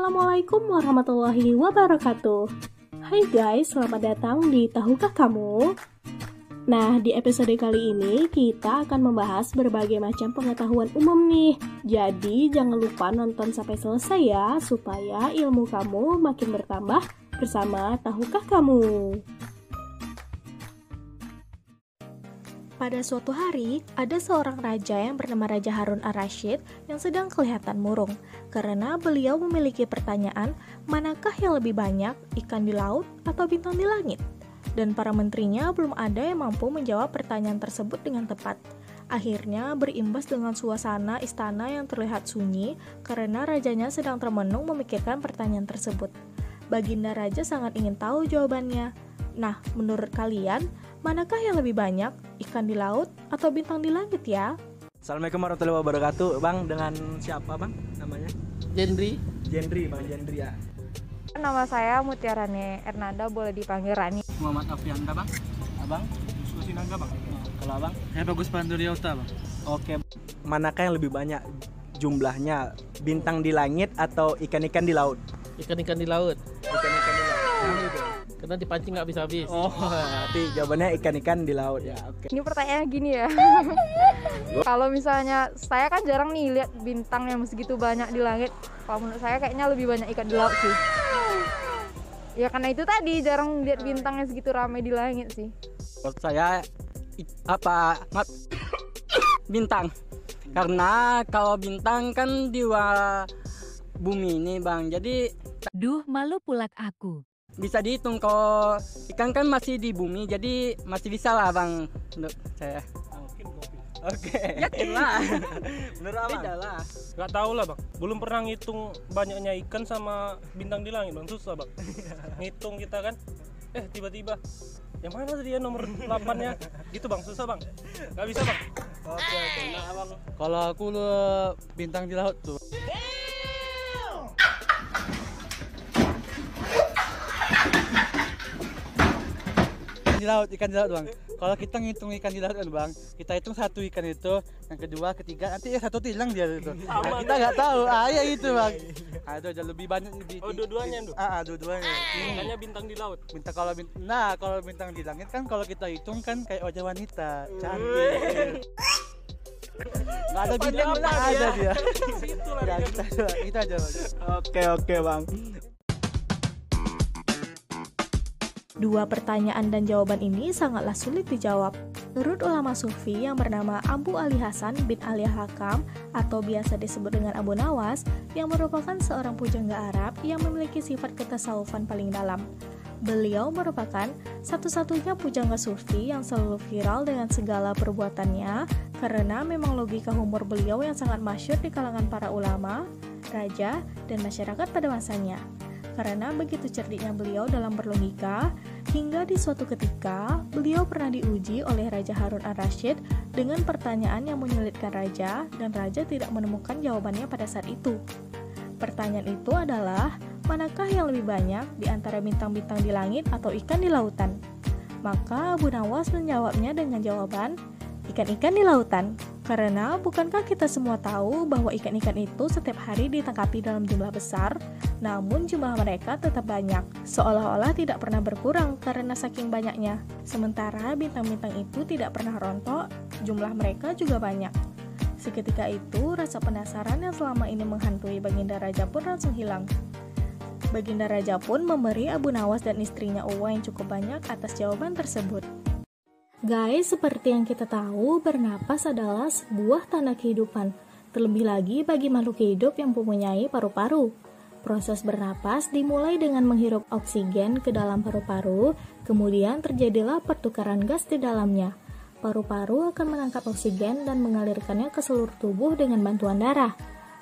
Assalamualaikum warahmatullahi wabarakatuh. Hai guys, selamat datang di Tahukah Kamu? Nah, di episode kali ini kita akan membahas berbagai macam pengetahuan umum nih. Jadi, jangan lupa nonton sampai selesai ya, supaya ilmu kamu makin bertambah bersama Tahukah Kamu. Pada suatu hari, ada seorang raja yang bernama Raja Harun ar-Rasyid yang sedang kelihatan murung karena beliau memiliki pertanyaan, manakah yang lebih banyak, ikan di laut atau bintang di langit? Dan para menterinya belum ada yang mampu menjawab pertanyaan tersebut dengan tepat. Akhirnya berimbas dengan suasana istana yang terlihat sunyi karena rajanya sedang termenung memikirkan pertanyaan tersebut. Baginda raja sangat ingin tahu jawabannya. Nah, menurut kalian, manakah yang lebih banyak, ikan di laut atau bintang di langit ya? Assalamualaikum warahmatullahi wabarakatuh. Bang, dengan siapa bang namanya? Jendri, Bang Jendri ya. Nama saya Mutiarane Ernanda, boleh dipanggil Rani. Muhammad Afrianda bang. Abang? Diskusi naga bang. Kalau abang? Saya Bagus Panduriauta bang. Oke. Manakah yang lebih banyak jumlahnya, bintang di langit atau ikan-ikan di laut? Ikan-ikan di laut. Ikan-ikan di laut. Karena dipancing nggak bisa-habis. Oh, berarti jawabannya ikan-ikan di laut ya. Oke. Ini pertanyaannya gini ya. Kalau misalnya saya kan jarang nih lihat bintang yang segitu banyak di langit. Kalau menurut saya kayaknya lebih banyak ikan di laut sih. Ya karena itu tadi jarang lihat bintang yang segitu ramai di langit sih. Menurut saya bintang. Karena kalau bintang kan di bumi ini bang, jadi Duh, malu pulak aku. bisa dihitung. Kalau ikan kan masih di bumi, jadi masih bisa lah bang menurut saya. Oke. Yakin lah. Menurut abang? Beda lah. Gak tau lah bang, belum pernah ngitung banyaknya ikan sama bintang di langit bang, susah bang. Ngitung kita kan, tiba-tiba yang mana tadi ya nomor 8-nya gitu bang, susah bang, gak bisa bang. Oke. Nah abang? Kalau aku bintang di laut tuh. Ikan di laut bang. Kalau kita ngitung ikan di laut kan bang, kita hitung satu ikan itu, yang kedua, ketiga, nanti satu hilang dia itu. Nah, kita nggak tahu, ya itu bang. Ada jauh lebih banyak. Oh dua-duanya tuh? Dua-duanya. Makanya bintang di laut. Kalau bintang di langit kan kalau kita hitung kan kayak wajah wanita, cantik. Nggak ada bintang, nggak ada dia. Ya kita aja bang. Oke bang. Dua pertanyaan dan jawaban ini sangatlah sulit dijawab. Menurut ulama sufi yang bernama Abu Ali Hasan bin Ali Hakam atau biasa disebut dengan Abu Nawas, yang merupakan seorang pujangga Arab yang memiliki sifat ketasawufan paling dalam. Beliau merupakan satu-satunya pujangga sufi yang selalu viral dengan segala perbuatannya karena memang logika humor beliau yang sangat masyhur di kalangan para ulama, raja, dan masyarakat pada masanya. Karena begitu cerdiknya beliau dalam berlogika, hingga di suatu ketika beliau pernah diuji oleh Raja Harun ar-Rasyid dengan pertanyaan yang menyulitkan raja, dan raja tidak menemukan jawabannya pada saat itu. Pertanyaan itu adalah, manakah yang lebih banyak di antara bintang-bintang di langit atau ikan di lautan? Maka Abu Nawas menjawabnya dengan jawaban, ikan-ikan di lautan. Karena bukankah kita semua tahu bahwa ikan-ikan itu setiap hari ditangkapi dalam jumlah besar, namun jumlah mereka tetap banyak, seolah-olah tidak pernah berkurang karena saking banyaknya. Sementara bintang-bintang itu tidak pernah rontok, jumlah mereka juga banyak. Seketika itu, rasa penasaran yang selama ini menghantui Baginda Raja pun langsung hilang. Baginda Raja pun memberi Abu Nawas dan istrinya uang yang cukup banyak atas jawaban tersebut. Guys, seperti yang kita tahu, bernapas adalah sebuah tanda kehidupan. Terlebih lagi bagi makhluk hidup yang mempunyai paru-paru. Proses bernapas dimulai dengan menghirup oksigen ke dalam paru-paru, kemudian terjadilah pertukaran gas di dalamnya. Paru-paru akan menangkap oksigen dan mengalirkannya ke seluruh tubuh dengan bantuan darah.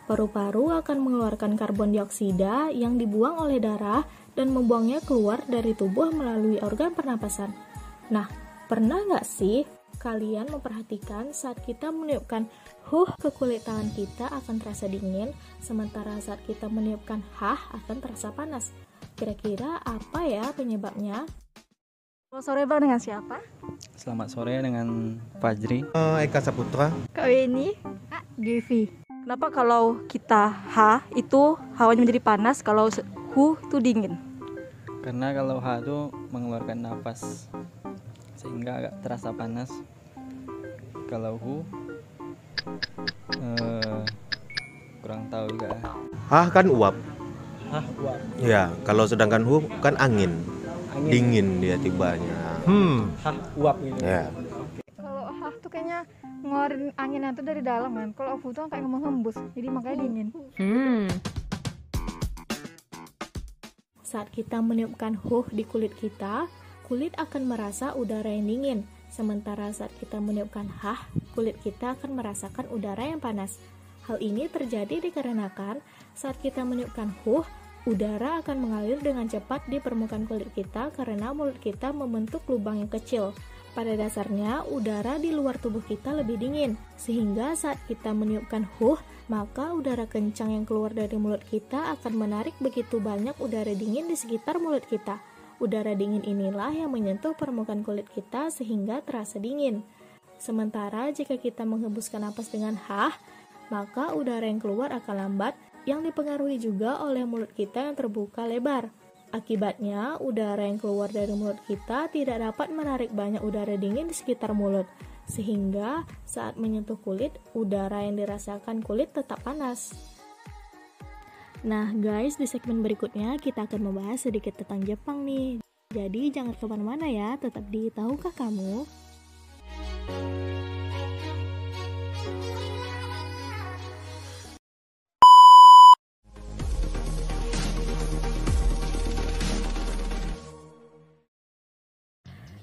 Paru-paru akan mengeluarkan karbon dioksida yang dibuang oleh darah dan membuangnya keluar dari tubuh melalui organ pernapasan. Nah, pernah nggak sih kalian memperhatikan saat kita meniupkan ke kulit tangan kita akan terasa dingin, sementara saat kita meniupkan akan terasa panas? Kira-kira apa ya penyebabnya? Selamat sore bang, dengan siapa? Selamat sore dengan Fajri. Eka Saputra. Kak Weni. Devi. Kenapa kalau kita ha itu hawanya menjadi panas, kalau hu itu dingin? Karena kalau ha itu mengeluarkan nafas sehingga agak terasa panas. Kalau hu kurang tahu juga. Hah kan uap. Hah, uap. Ya, kalau sedangkan hu kan angin. Angin. Dingin dia tibanya. Hah, uap gitu. Ya. Kalau ha tuh kayaknya ngeluarin anginnya tuh dari dalam kan. Kalau hu tuh kayak menghembus, jadi makanya dingin. Saat kita meniupkan huh di kulit kita, kulit akan merasa udara yang dingin. Sementara saat kita meniupkan hah, kulit kita akan merasakan udara yang panas. Hal ini terjadi dikarenakan saat kita meniupkan huh, udara akan mengalir dengan cepat di permukaan kulit kita karena mulut kita membentuk lubang yang kecil. Pada dasarnya, udara di luar tubuh kita lebih dingin, sehingga saat kita meniupkan huh, maka udara kencang yang keluar dari mulut kita akan menarik begitu banyak udara dingin di sekitar mulut kita. Udara dingin inilah yang menyentuh permukaan kulit kita sehingga terasa dingin. Sementara jika kita menghembuskan napas dengan hah, maka udara yang keluar akan lambat yang dipengaruhi juga oleh mulut kita yang terbuka lebar. Akibatnya, udara yang keluar dari mulut kita tidak dapat menarik banyak udara dingin di sekitar mulut, sehingga saat menyentuh kulit, udara yang dirasakan kulit tetap panas. Nah guys, di segmen berikutnya kita akan membahas sedikit tentang Jepang nih. Jadi jangan kemana-mana ya, tetap di Tahukah Kamu?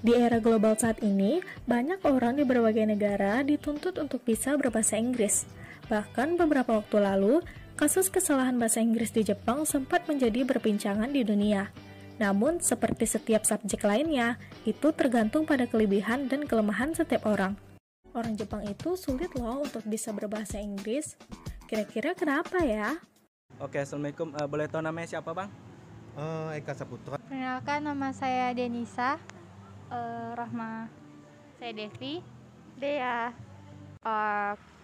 Di era global saat ini, banyak orang di berbagai negara dituntut untuk bisa berbahasa Inggris. Bahkan beberapa waktu lalu, kasus kesalahan bahasa Inggris di Jepang sempat menjadi perbincangan di dunia. Namun, seperti setiap subjek lainnya, itu tergantung pada kelebihan dan kelemahan setiap orang. Orang Jepang itu sulit loh untuk bisa berbahasa Inggris. Kira-kira kenapa ya? Oke, assalamualaikum. Boleh tahu namanya siapa, Bang? Eka Saputra. Perkenalkan, nama saya Denisa. Rahma. Saya Devi. Dea.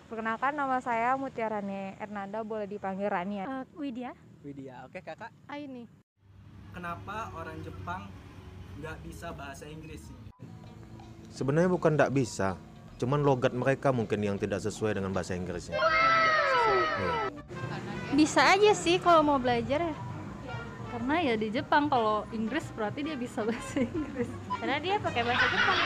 Perkenalkan, nama saya Mutiarane Ernanda, boleh dipanggil Rani ya. Widya. Widya. Oke, Kakak. Aini. Kenapa orang Jepang nggak bisa bahasa Inggris? Sebenarnya bukan tidak bisa, cuman logat mereka mungkin yang tidak sesuai dengan bahasa Inggrisnya. Iya. Bisa aja sih kalau mau belajar ya. Karena ya di Jepang kalau Inggris berarti dia bisa bahasa Inggris. Karena dia pakai bahasa Jepang.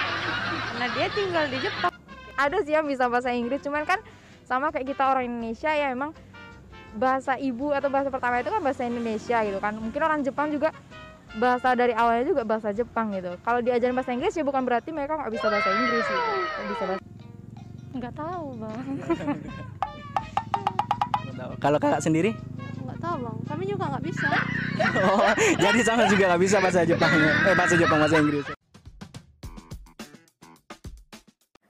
Karena dia tinggal di Jepang. Ada sih yang bisa bahasa Inggris, cuman kan sama kayak kita orang Indonesia ya, emang bahasa ibu atau bahasa pertama itu kan bahasa Indonesia gitu kan. Mungkin orang Jepang juga bahasa dari awalnya juga bahasa Jepang gitu. Kalau diajarin bahasa Inggris ya bukan berarti mereka nggak bisa bahasa Inggris gitu. Bisa bahasa. Nggak tahu bang. Kalau Kakak sendiri? Nggak tahu bang. Kami juga nggak bisa. Oh, jadi sama juga nggak bisa bahasa Jepang, bahasa Inggris.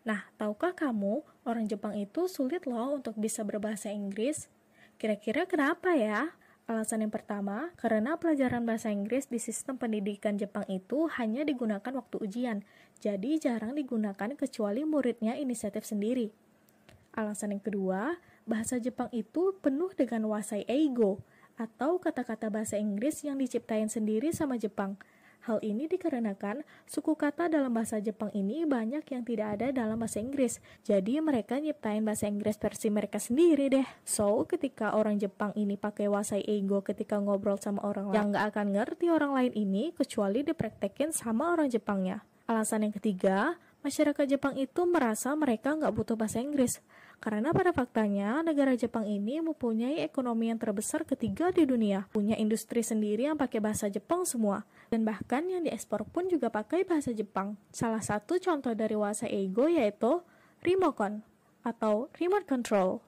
Nah, tahukah kamu, orang Jepang itu sulit loh untuk bisa berbahasa Inggris? Kira-kira kenapa ya? Alasan yang pertama, karena pelajaran bahasa Inggris di sistem pendidikan Jepang itu hanya digunakan waktu ujian, jadi jarang digunakan kecuali muridnya inisiatif sendiri. Alasan yang kedua, bahasa Jepang itu penuh dengan wasai eigo, atau kata-kata bahasa Inggris yang diciptain sendiri sama Jepang. Hal ini dikarenakan suku kata dalam bahasa Jepang ini banyak yang tidak ada dalam bahasa Inggris. Jadi mereka nyiptain bahasa Inggris versi mereka sendiri deh. So, ketika orang Jepang ini pakai wasai eigo ketika ngobrol sama orang lain, yang nggak akan ngerti orang lain ini kecuali dipraktekin sama orang Jepangnya. Alasan yang ketiga, masyarakat Jepang itu merasa mereka nggak butuh bahasa Inggris. Karena pada faktanya, negara Jepang ini mempunyai ekonomi yang terbesar ketiga di dunia. Punya industri sendiri yang pakai bahasa Jepang semua. Dan bahkan yang diekspor pun juga pakai bahasa Jepang. Salah satu contoh dari wasai eigo yaitu Rimokon atau remote control.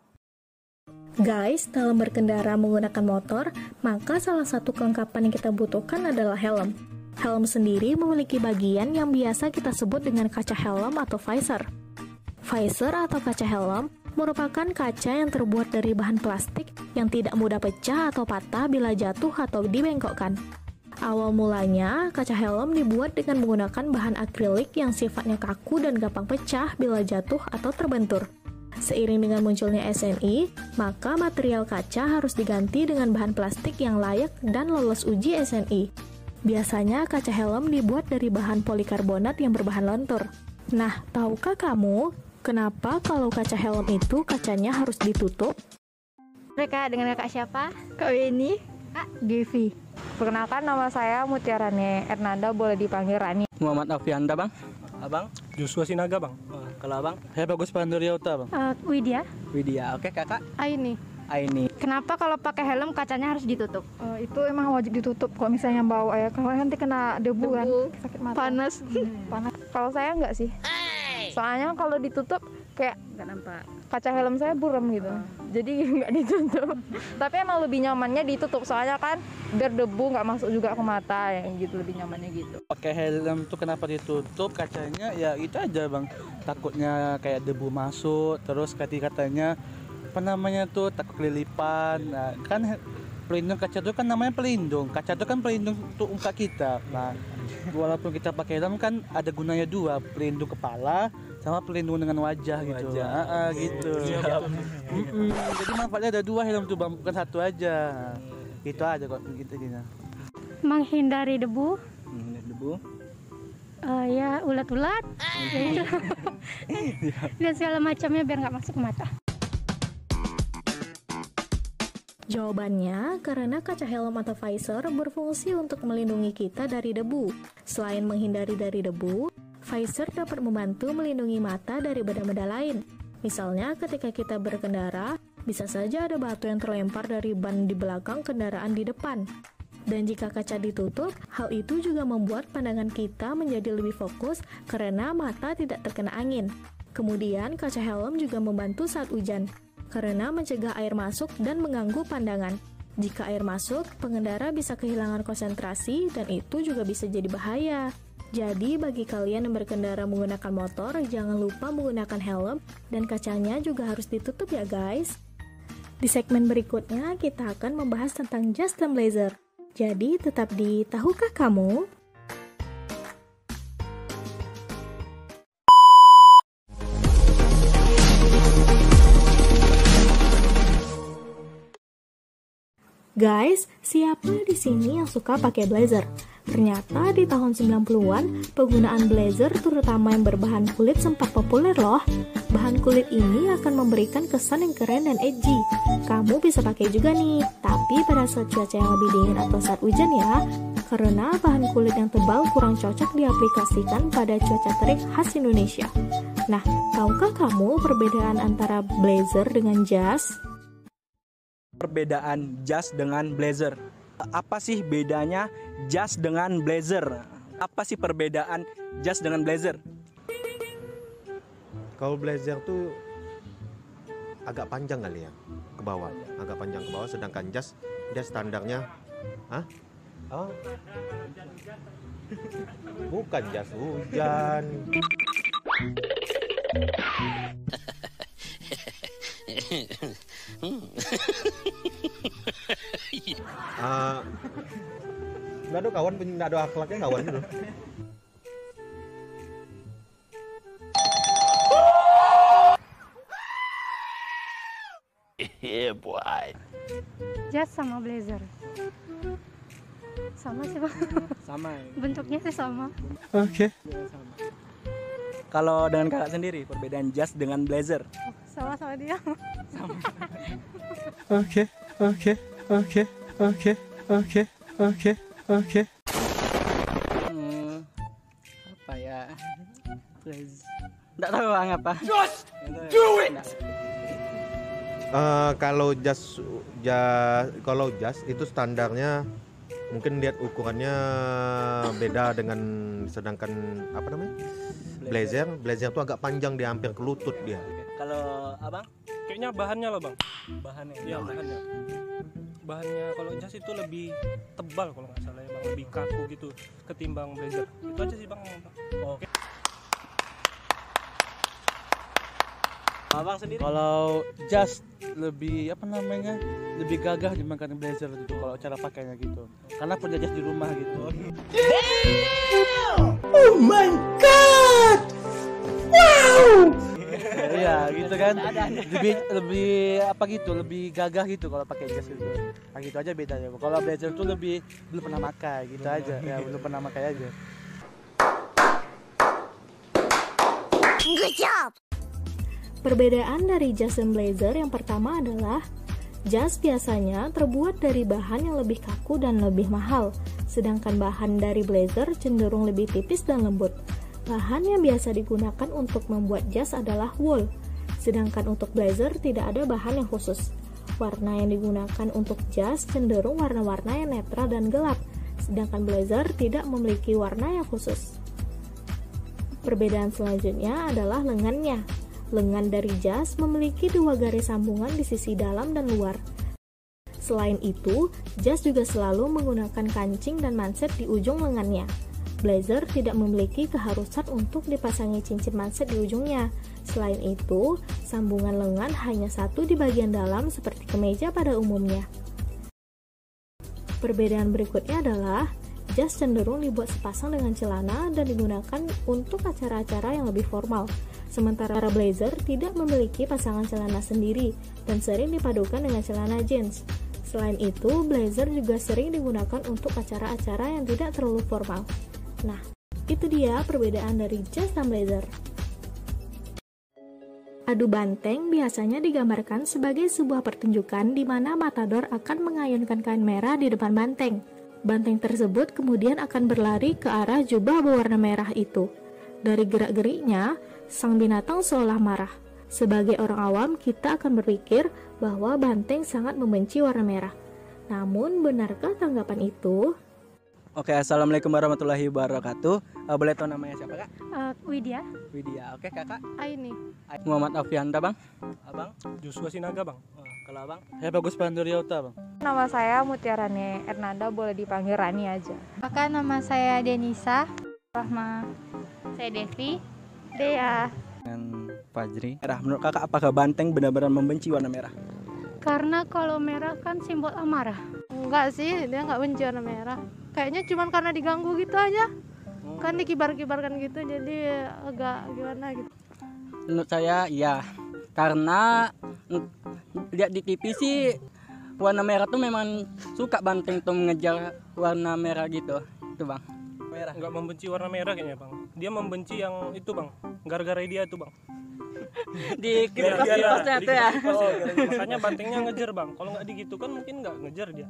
Guys, dalam berkendara menggunakan motor, maka salah satu kelengkapan yang kita butuhkan adalah helm. Helm sendiri memiliki bagian yang biasa kita sebut dengan kaca helm atau visor. Visor atau kaca helm merupakan kaca yang terbuat dari bahan plastik yang tidak mudah pecah atau patah bila jatuh atau dibengkokkan. Awal mulanya, kaca helm dibuat dengan menggunakan bahan akrilik yang sifatnya kaku dan gampang pecah bila jatuh atau terbentur. Seiring dengan munculnya SNI, maka material kaca harus diganti dengan bahan plastik yang layak dan lolos uji SNI. Biasanya kaca helm dibuat dari bahan polikarbonat yang berbahan lentur. Nah, tahukah kamu kenapa kalau kaca helm itu kacanya harus ditutup? Mereka dengan kakak siapa? Kak Weni, Kak Devi. Perkenalkan, nama saya Mutiarane Ernanda, boleh dipanggil Rani. Muhammad Alfianda bang. Abang? Joshua Sinaga bang. Kalau abang? Saya Bagus Panduryauta bang. Widya. Widya. Oke, kakak? Aini. Aini. Kenapa kalau pakai helm kacanya harus ditutup? Itu emang wajib ditutup kalau misalnya bawa ya, kalau nanti kena debu kan, sakit mata. Panas. Panas. Kalau saya enggak sih. Soalnya kalau ditutup kayak Nggak nampak. kaca helm saya buram gitu, jadi nggak ditutup. Tapi emang lebih nyamannya ditutup, soalnya kan biar debu nggak masuk juga ke mata, yang gitu lebih nyamannya gitu. Pakai helm tuh kenapa ditutup kacanya? Ya itu aja bang. Takutnya kayak debu masuk, terus katanya apa namanya tuh takut kelilipan. Nah, kan pelindung kaca itu kan namanya pelindung. Kaca itu kan pelindung untuk muka kita. Nah, walaupun kita pakai helm kan ada gunanya dua, pelindung kepala sama pelindung dengan wajah gitu. Gitu. Jadi manfaatnya ada dua helm tuh bang, bukan satu aja. Itu aja kok gitu gini. Menghindari debu. Debu. Ya ulat-ulat. Dan segala macamnya biar nggak masuk ke mata. Jawabannya, karena kaca helm atau visor berfungsi untuk melindungi kita dari debu. Selain menghindari dari debu, visor dapat membantu melindungi mata dari benda-benda lain. Misalnya ketika kita berkendara, bisa saja ada batu yang terlempar dari ban di belakang kendaraan di depan. Dan jika kaca ditutup, hal itu juga membuat pandangan kita menjadi lebih fokus karena mata tidak terkena angin. Kemudian, kaca helm juga membantu saat hujan, karena mencegah air masuk dan mengganggu pandangan. Jika air masuk, pengendara bisa kehilangan konsentrasi dan itu juga bisa jadi bahaya. Jadi bagi kalian yang berkendara menggunakan motor, jangan lupa menggunakan helm dan kacanya juga harus ditutup ya guys. Di segmen berikutnya kita akan membahas tentang jas dan blazer. Jadi tetap di Tahukah Kamu? Guys, siapa di sini yang suka pakai blazer? Ternyata di tahun 90-an, penggunaan blazer terutama yang berbahan kulit sempat populer loh. Bahan kulit ini akan memberikan kesan yang keren dan edgy. Kamu bisa pakai juga nih, tapi pada saat cuaca yang lebih dingin atau saat hujan ya. Karena bahan kulit yang tebal kurang cocok diaplikasikan pada cuaca terik khas Indonesia. Nah, tahukah kamu perbedaan antara blazer dengan jas? Perbedaan jas dengan blazer. Apa sih bedanya jas dengan blazer? Apa sih perbedaan jas dengan blazer? Kalau blazer tuh agak panjang kali ya ke bawah, agak panjang ke bawah, sedangkan jas dia standarnya, oh, bukan jas hujan. Nggak ada kawan, nggak ada akhlaknya kawan gitu. Yeah boy. Jas sama blazer. Sama sih bang. Sama ya? Bentuknya sih sama. Oke. Sama. Kalau dengan kakak sendiri, perbedaan jas dengan blazer? Sama dia. Oke. Apa ya? Nggak tahu bang apa. Just do it. Kalau jas itu standarnya mungkin lihat ukurannya beda dengan, sedangkan apa namanya, blazer tuh agak panjang, dia hampir ke lutut dia. Kalau abang? Kayaknya bahannya loh bang. Bahannya? Iya bahannya. Bahannya kalau jas itu lebih tebal kalau nggak salah ya bang, lebih kaku gitu ketimbang blazer. Itu aja sih bang. Oke. Abang sendiri? Kalau jas lebih apa namanya, lebih gagah dibandingkan blazer gitu kalau cara pakainya gitu, karena punya jas di rumah gitu. Oh my god. Wow. Iya, gitu kan. Lebih apa gitu, lebih gagah gitu kalau pakai jas gitu. Nah, gitu aja bedanya. Kalau blazer tuh lebih belum pernah pakai gitu aja. Ya, belum pernah pakai aja. Good job. Perbedaan dari jas dan blazer yang pertama adalah jas biasanya terbuat dari bahan yang lebih kaku dan lebih mahal, sedangkan bahan dari blazer cenderung lebih tipis dan lembut. Bahan yang biasa digunakan untuk membuat jas adalah wool, sedangkan untuk blazer tidak ada bahan yang khusus. Warna yang digunakan untuk jas cenderung warna-warna yang netral dan gelap, sedangkan blazer tidak memiliki warna yang khusus. Perbedaan selanjutnya adalah lengannya. Lengan dari jas memiliki 2 garis sambungan di sisi dalam dan luar. Selain itu, jas juga selalu menggunakan kancing dan manset di ujung lengannya. Blazer tidak memiliki keharusan untuk dipasangi cincin manset di ujungnya. Selain itu, sambungan lengan hanya satu di bagian dalam seperti kemeja pada umumnya. Perbedaan berikutnya adalah jas cenderung dibuat sepasang dengan celana dan digunakan untuk acara-acara yang lebih formal. Sementara blazer tidak memiliki pasangan celana sendiri dan sering dipadukan dengan celana jeans. Selain itu, blazer juga sering digunakan untuk acara-acara yang tidak terlalu formal. Nah, itu dia perbedaan dari jas dan blazer. Adu banteng biasanya digambarkan sebagai sebuah pertunjukan di mana matador akan mengayunkan kain merah di depan banteng. Banteng tersebut kemudian akan berlari ke arah jubah berwarna merah itu. Dari gerak-geriknya, sang binatang seolah marah. Sebagai orang awam, kita akan berpikir bahwa banteng sangat membenci warna merah. Namun, benarkah tanggapan itu? Oke, assalamualaikum warahmatullahi wabarakatuh. Boleh tahu namanya siapa, Kak? Widya. Widya. Oke, Kakak. Aini. Muhammad Alfianda, Bang. Abang? Joshua Sinaga, Bang. Kalau Abang? Saya Bagus Panduryauta, Bang. Nama saya Mutiarane Ernanda, boleh dipanggil Rani aja. Kakak, nama saya Denisa. Rahma. Saya Devi. Dea. Dengan Fajri. Merah. Menurut Kakak, apakah banteng benar-benar membenci warna merah? Karena kalau merah kan simbol amarah. Enggak sih, dia nggak benci warna merah. Kayaknya cuma karena diganggu gitu aja. Kan dikibar-kibarkan gitu, jadi agak gimana gitu. Menurut saya iya. Karena lihat di TV sih warna merah tuh memang suka banteng tuh mengejar warna merah gitu. Itu, Bang. Merah. Nggak membenci warna merah kayaknya, Bang. Dia membenci yang itu, Bang. Gara-gara dia itu, Bang. Di kipas-kipasnya tuh ya. Makanya bantengnya ngejar, Bang. Kalau nggak digitu kan mungkin nggak ngejar dia.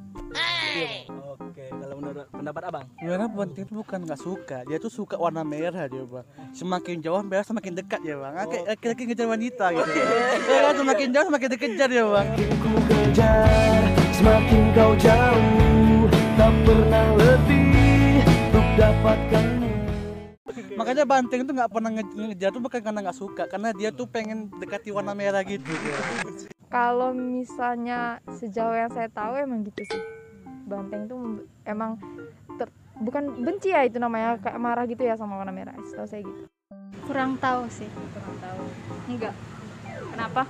Oke, kalau menurut pendapat Abang? Gimana banteng itu bukan nggak suka, dia tuh suka warna merah dia, Bang. Semakin jauh merah semakin dekat ya, Bang. Kayak laki-laki ngejar wanita gitu. Ya kan, semakin jauh semakin dikejar ya, Bang. Ku kejar, semakin kau jauh, tak pernah lebih untuk dapatkanmu. Makanya banteng itu nggak pernah ngejar tuh bukan karena nggak suka, karena dia tuh pengen dekati warna merah gitu. Kalau misalnya sejauh yang saya tahu emang gitu sih. Banteng tuh emang bukan benci ya, itu namanya kayak marah gitu ya sama warna merah. Setahu saya gitu. Kurang tahu sih. Kurang tahu. Enggak. Kenapa?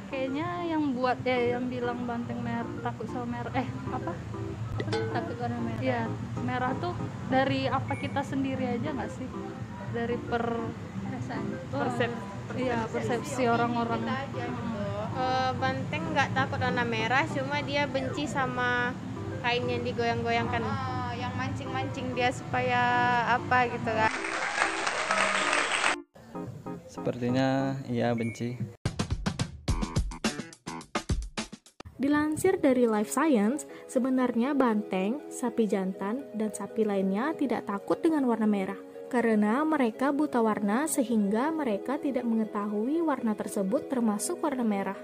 Kayaknya yang buat yang bilang banteng merah takut sama merah. Apa? Takut warna merah. Iya, merah tuh dari apa kita sendiri aja nggak sih? Dari persepsi orang-orang. Banteng nggak takut warna merah, cuma dia benci sama kain yang digoyang-goyangkan. Yang mancing-mancing dia supaya apa gitu kan. Sepertinya iya benci. Dilansir dari Life Science, sebenarnya banteng, sapi jantan, dan sapi lainnya tidak takut dengan warna merah. Karena mereka buta warna sehingga mereka tidak mengetahui warna tersebut termasuk warna merah.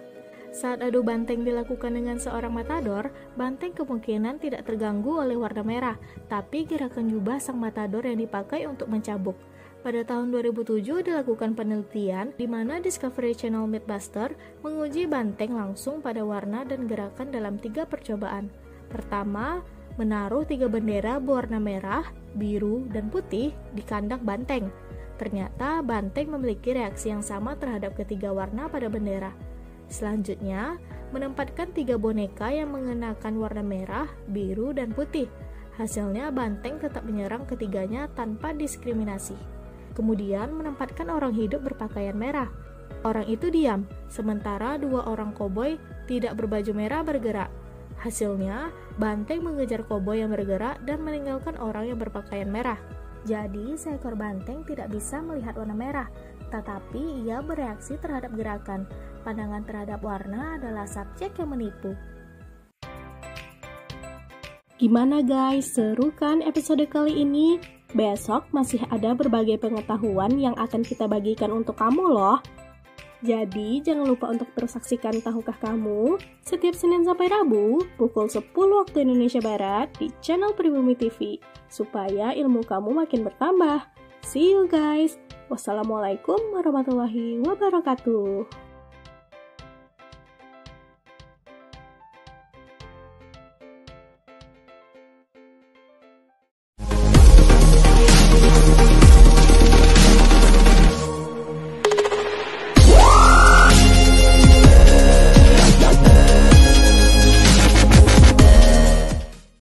Saat adu banteng dilakukan dengan seorang matador, banteng kemungkinan tidak terganggu oleh warna merah, tapi gerakan jubah sang matador yang dipakai untuk mencabuk. Pada tahun 2007 dilakukan penelitian di mana Discovery Channel Mythbuster menguji banteng langsung pada warna dan gerakan dalam 3 percobaan. Pertama, menaruh 3 bendera berwarna merah, biru, dan putih di kandang banteng. Ternyata banteng memiliki reaksi yang sama terhadap ketiga warna pada bendera. Selanjutnya, menempatkan 3 boneka yang mengenakan warna merah, biru, dan putih. Hasilnya banteng tetap menyerang ketiganya tanpa diskriminasi. kemudian menempatkan orang hidup berpakaian merah. Orang itu diam, sementara 2 orang koboi tidak berbaju merah bergerak. Hasilnya, banteng mengejar koboi yang bergerak dan meninggalkan orang yang berpakaian merah. Jadi, seekor banteng tidak bisa melihat warna merah, tetapi ia bereaksi terhadap gerakan. Pandangan terhadap warna adalah subjek yang menipu. Gimana guys, seru kan episode kali ini? Besok masih ada berbagai pengetahuan yang akan kita bagikan untuk kamu loh. Jadi, jangan lupa untuk terus saksikan Tahukah Kamu setiap Senin sampai Rabu pukul 10 waktu Indonesia Barat di channel Pribumi TV supaya ilmu kamu makin bertambah. See you guys. Wassalamualaikum warahmatullahi wabarakatuh.